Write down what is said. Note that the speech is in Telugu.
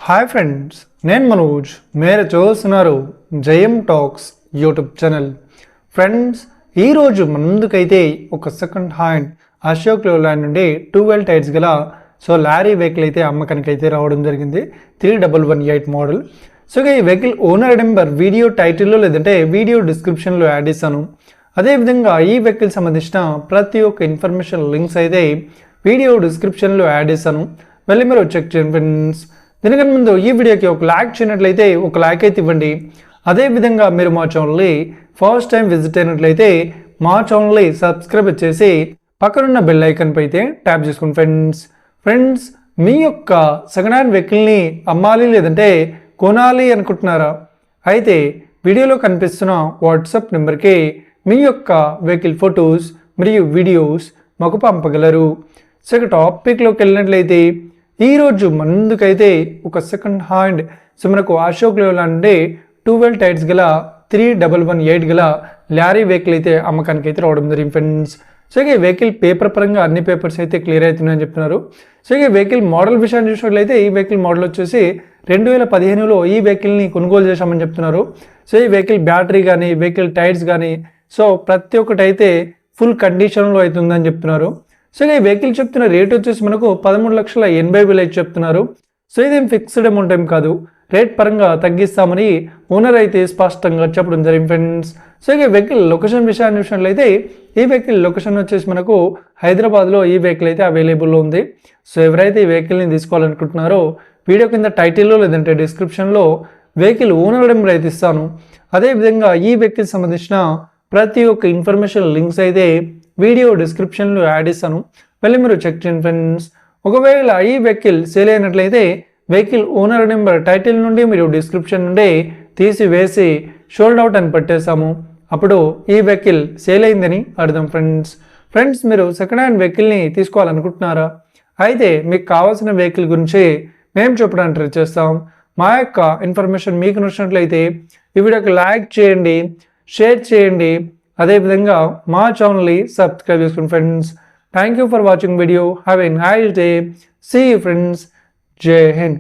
హాయ్ ఫ్రెండ్స్, నేను మనోజ్. మీరు చూస్తున్నారు జయం టాక్స్ యూట్యూబ్ ఛానల్. ఫ్రెండ్స్, ఈరోజు మన ముందుకైతే ఒక సెకండ్ హ్యాండ్ అశోక్ లేలాండ్ నుండి 12 టైర్స్ గల లారీ వెహికల్ అయితే అమ్మకానికి అయితే రావడం జరిగింది. 3118 మోడల్. ఈ వెహికల్ ఓనర్ నెంబర్ వీడియో టైటిల్లో లేదంటే వీడియో డిస్క్రిప్షన్లో యాడ్ చేశాను. అదేవిధంగా ఈ వెహికల్ సంబంధించిన ప్రతి ఒక్క ఇన్ఫర్మేషన్ లింక్స్ అయితే వీడియో డిస్క్రిప్షన్లో యాడ్ చేశాను. వెళ్ళి మీరు చెక్ చేయండి ఫ్రెండ్స్. దీనికన్నా ముందు ఈ వీడియోకి ఒక లైక్ చేయనట్లయితే ఒక లైక్ అయితే ఇవ్వండి. అదేవిధంగా మీరు మా ఛానల్ని ఫస్ట్ టైం విజిట్ అయినట్లయితే మా ఛానల్ని సబ్స్క్రైబ్ చేసి పక్కనున్న బెల్ ఐకాన్ పై అయితే ట్యాప్ చేసుకోండి ఫ్రెండ్స్. మీ యొక్క సెకండ్ హ్యాండ్ వెహికల్ని అమ్మాలి లేదంటే కొనాలి అనుకుంటున్నారా? అయితే వీడియోలో కనిపిస్తున్న వాట్సాప్ నెంబర్కి మీ యొక్క వెహికల్ ఫొటోస్ మరియు వీడియోస్ మాకు పంపగలరు. ఇక టాపిక్లోకి వెళ్ళినట్లయితే ఈరోజు ముందుకైతే ఒక సెకండ్ హ్యాండ్ మనకు అశోక్ లేలాండ్ నుండి 12 టైర్స్ గల 3118 గల లారీ వెహికల్ అయితే అమ్మకానికి అయితే రావడం జరిగింది ఫ్రెండ్స్. ఈ వెహికల్ పేపర్ పరంగా అన్ని పేపర్స్ అయితే క్లియర్ అవుతున్నాయని చెప్తున్నారు. ఈ వెహికల్ మోడల్ విషయాన్ని చూసినట్లయితే ఈ వెహికల్ మోడల్ వచ్చేసి 2015లో ఈ వెహికల్ని కొనుగోలు చేశామని చెప్తున్నారు. ఈ వెహికల్ బ్యాటరీ కానీ వెహికల్ టైర్స్ కానీ ప్రతి ఒక్కటి అయితే ఫుల్ కండిషన్లో అవుతుందని చెప్తున్నారు. ఈ వెహికల్ చెప్తున్న రేట్ వచ్చేసి మనకు 13,80,000 అయితే చెప్తున్నారు. ఇదేం ఫిక్స్డ్ అమౌంట్ ఏం కాదు, రేట్ పరంగా తగ్గిస్తామని ఓనర్ అయితే స్పష్టంగా చెప్పడం జరిగింది ఫ్రెండ్స్. ఈ వెహికల్ లొకేషన్ విషయాన్ని చూసినట్లయితే ఈ వెహికల్ లొకేషన్ వచ్చేసి మనకు హైదరాబాద్లో ఈ వెహికల్ అయితే అవైలబుల్లో ఉంది. ఎవరైతే ఈ వెహికల్ని తీసుకోవాలనుకుంటున్నారో వీడియో కింద టైటిల్లో లేదంటే డిస్క్రిప్షన్లో వెహికల్ ఓనర్ నెంబర్ అయితే ఇస్తాను. అదేవిధంగా ఈ వెహికల్ సంబంధించిన ప్రతి ఒక్క ఇన్ఫర్మేషన్ లింక్స్ అయితే వీడియో డిస్క్రిప్షన్లో యాడ్ ఇస్తాను. వెళ్ళి మీరు చెక్ చేయండి ఫ్రెండ్స్. ఒకవేళ ఈ వెహికల్ సేల్ అయినట్లయితే వెహికల్ ఓనర్ నెంబర్ టైటిల్ నుండి మీరు డిస్క్రిప్షన్ నుండి తీసివేసి షోల్డ్ అవుట్ అని పెట్టేశాము. అప్పుడు ఈ వెహికల్ సేల్ అయిందని అర్థం ఫ్రెండ్స్. మీరు సెకండ్ హ్యాండ్ వెహికల్ని తీసుకోవాలనుకుంటున్నారా? అయితే మీకు కావాల్సిన వెహికల్ గురించి మేము చెప్పడానికి ట్రై చేస్తాం. మా యొక్క ఇన్ఫర్మేషన్ మీకు నచ్చినట్లయితే ఈ వీడియోకి లైక్ చేయండి, షేర్ చేయండి. అదేవిధంగా మా ఛానల్ని సబ్స్క్రైబ్ చేసుకోండి friends. Thank you for watching video. Have a nice day. See you friends. జై హింద్.